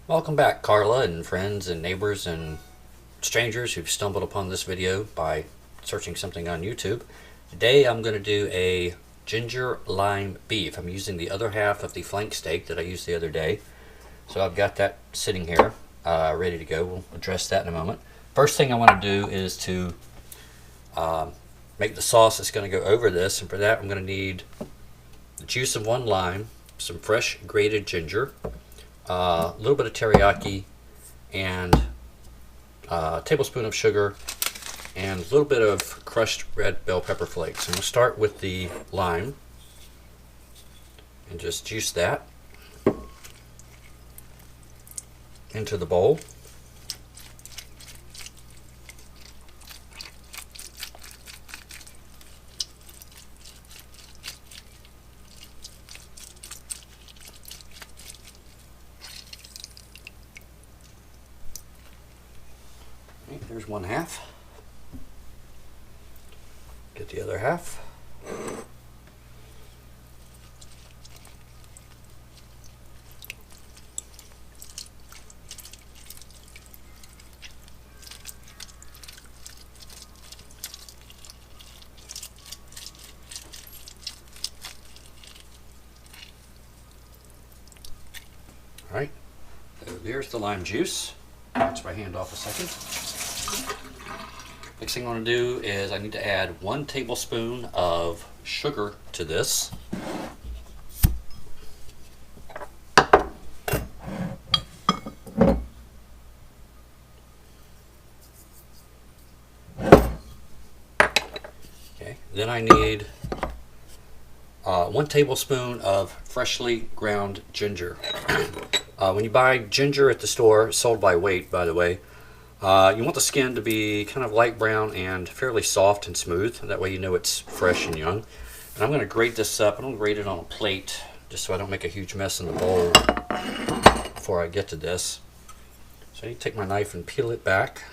Welcome back, Carla and friends and neighbors and strangers who've stumbled upon this video by searching something on YouTube. Today I'm going to do a ginger lime beef. I'm using the other half of the flank steak that I used the other day. So I've got that sitting here ready to go. We'll address that in a moment. First thing I want to do is to make the sauce that's going to go over this, and for that I'm going to need the juice of one lime, some fresh grated ginger, a little bit of teriyaki, and a tablespoon of sugar, and a little bit of crushed red bell pepper flakes. And we'll start with the lime and just juice that into the bowl. Okay, there's one half. Get the other half. All right, so there's the lime juice. Rinse my hand off a second. Next thing I want to do is I need to add 1 tablespoon of sugar to this. Okay, then I need 1 tablespoon of freshly ground ginger. When you buy ginger at the store, sold by weight, by the way, you want the skin to be kind of light brown and fairly soft and smooth. That way you know it's fresh and young. And I'm going to grate this up. I'm going to grate it on a plate just so I don't make a huge mess in the bowl before I get to this. So I need to take my knife and peel it back,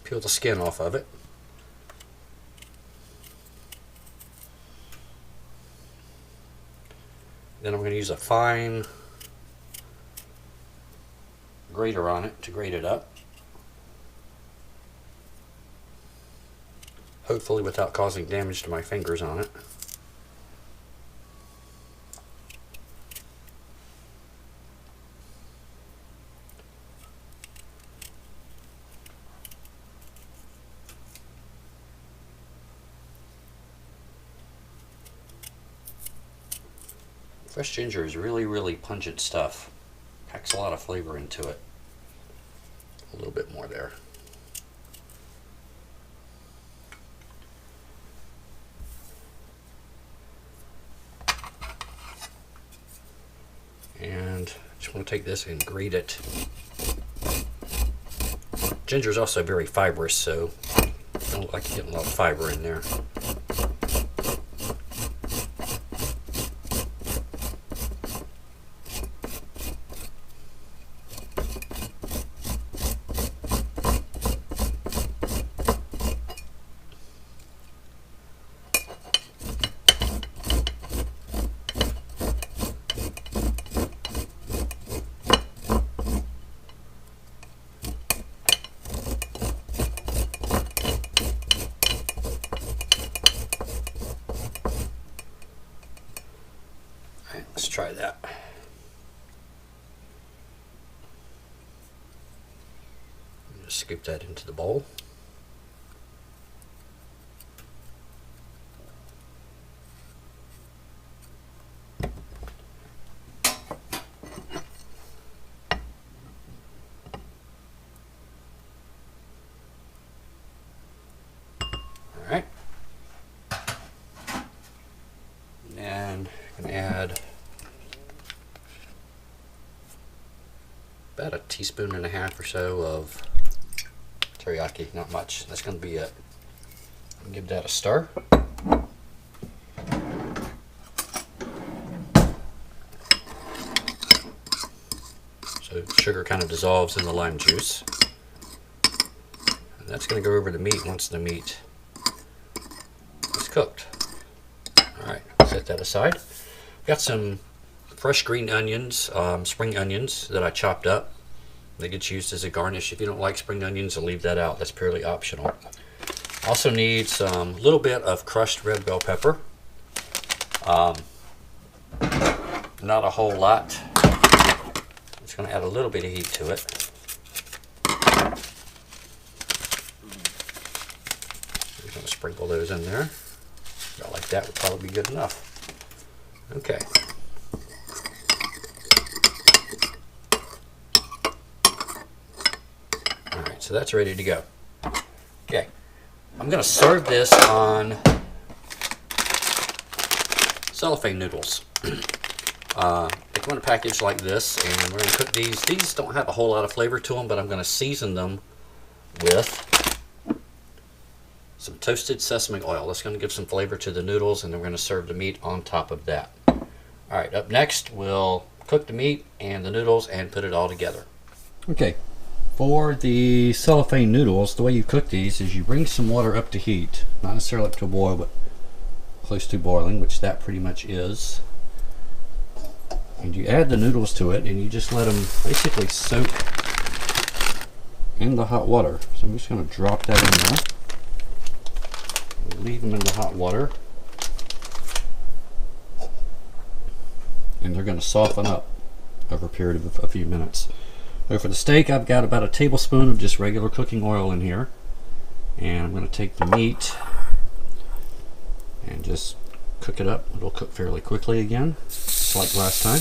peel the skin off of it. Then I'm going to use a fine grater on it to grate it up, hopefully without causing damage to my fingers on it. Fresh ginger is really pungent stuff. Packs a lot of flavor into it. A little bit more there. And just want to take this and grate it. Ginger is also very fibrous, so I don't like getting a lot of fiber in there. Let's try that. Just scoop that into the bowl. All right. And I'm going to add about 1.5 teaspoons or so of teriyaki, not much. That's going to be it. Give that a stir. So sugar kind of dissolves in the lime juice. And that's going to go over the meat once the meat is cooked. Alright, set that aside. Got some fresh green onions, spring onions that I chopped up. They get used as a garnish. If you don't like spring onions, I'll leave that out. That's purely optional. Also need some little bit of crushed red bell pepper. Not a whole lot. Just going to add a little bit of heat to it. We're going to sprinkle those in there. About like that would probably be good enough. Okay. Alright, so that's ready to go. Okay. I'm going to serve this on cellophane noodles. They come in a package like this, and we're going to cook these. These don't have a whole lot of flavor to them, but I'm going to season them with some toasted sesame oil. That's going to give some flavor to the noodles, and then we're going to serve the meat on top of that. Alright, up next we'll cook the meat and the noodles and put it all together. Okay, for the cellophane noodles, the way you cook these is you bring some water up to heat, not necessarily up to a boil, but close to boiling, which that pretty much is. And you add the noodles to it, and you just let them basically soak in the hot water. So I'm just going to drop that in there. Leave them in the hot water. And they're going to soften up over a period of a few minutes. So for the steak, I've got about a tablespoon of just regular cooking oil in here. And I'm going to take the meat and just cook it up. It'll cook fairly quickly again, just like last time.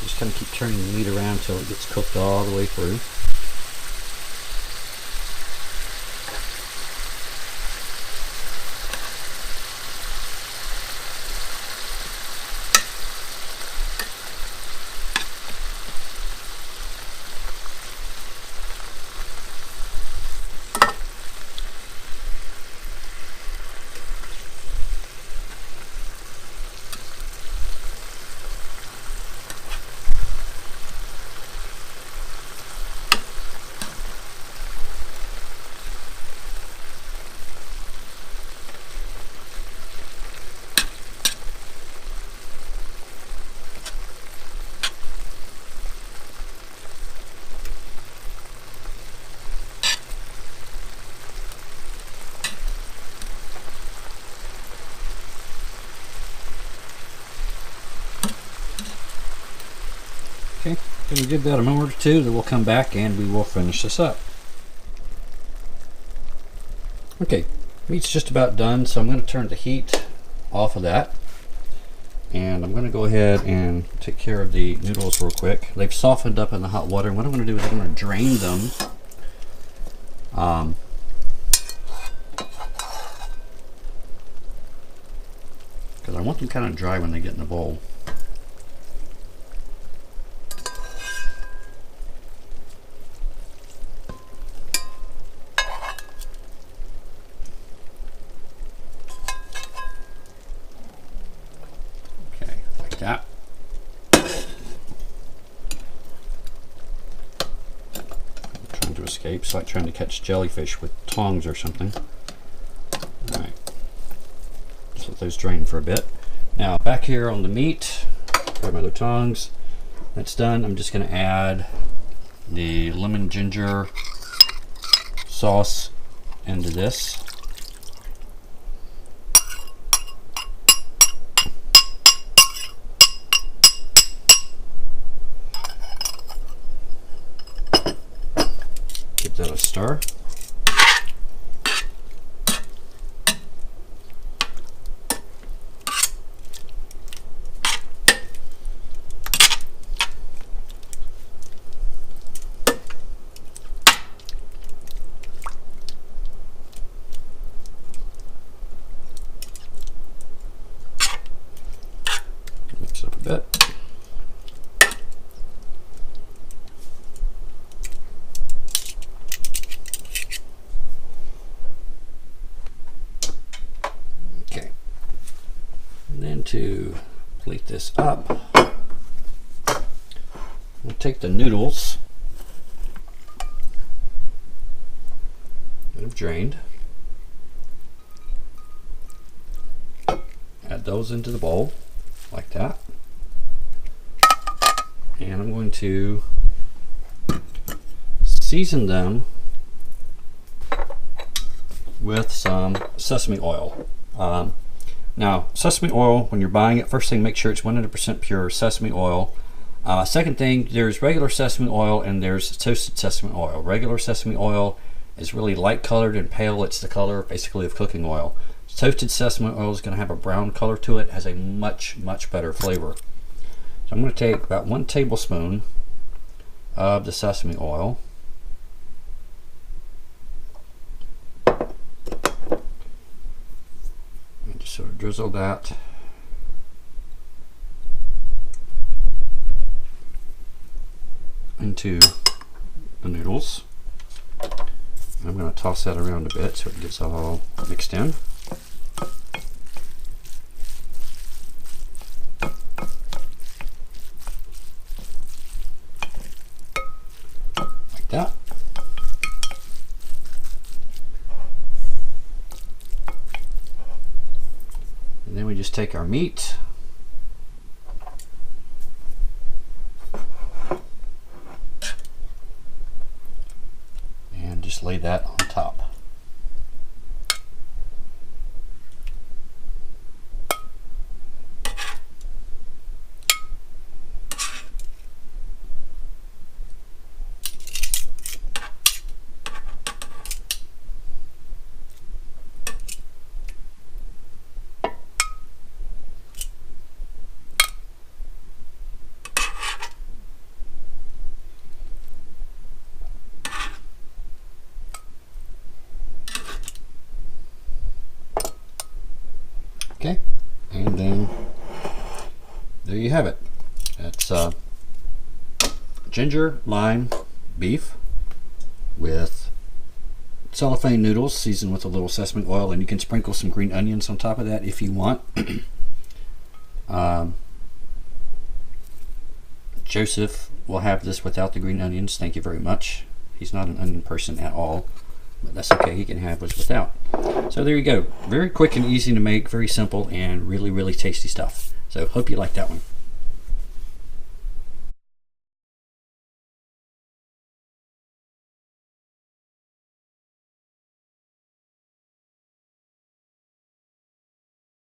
Just kind of keep turning the meat around until it gets cooked all the way through. Okay, gonna give that a moment or two, then we'll come back and we will finish this up. Okay, meat's just about done, so I'm going to turn the heat off of that. And I'm going to go ahead and take care of the noodles real quick. They've softened up in the hot water, and what I'm going to do is I'm going to drain them. Because I want them kind of dry when they get in the bowl. That. I'm trying to do escapes, like trying to catch jellyfish with tongs or something. Alright, just let those drain for a bit. Now back here on the meat, grab my other tongs. That's done. I'm just going to add the lemon ginger sauce into this. Give that a stir. Mix it up a bit. To plate this up, we'll take the noodles that have drained, add those into the bowl like that, and I'm going to season them with some sesame oil. Now, sesame oil, when you're buying it, first thing, make sure it's 100% pure sesame oil. Second thing, there's regular sesame oil and there's toasted sesame oil. Regular sesame oil is really light colored and pale. It's the color, basically, of cooking oil. Toasted sesame oil is going to have a brown color to it. It has a much, much better flavor. So I'm going to take about 1 tablespoon of the sesame oil. Sort of drizzle that into the noodles. I'm going to toss that around a bit so it gets all mixed in. Like that. And then we just take our meat and just lay that on top. Okay, and then there you have it. That's ginger lime beef with cellophane noodles seasoned with a little sesame oil, and you can sprinkle some green onions on top of that if you want. Joseph will have this without the green onions. Thank you very much. He's not an onion person at all, but that's okay. He can have this without. So there you go. Very quick and easy to make, very simple, and really, really tasty stuff. So hope you like that one.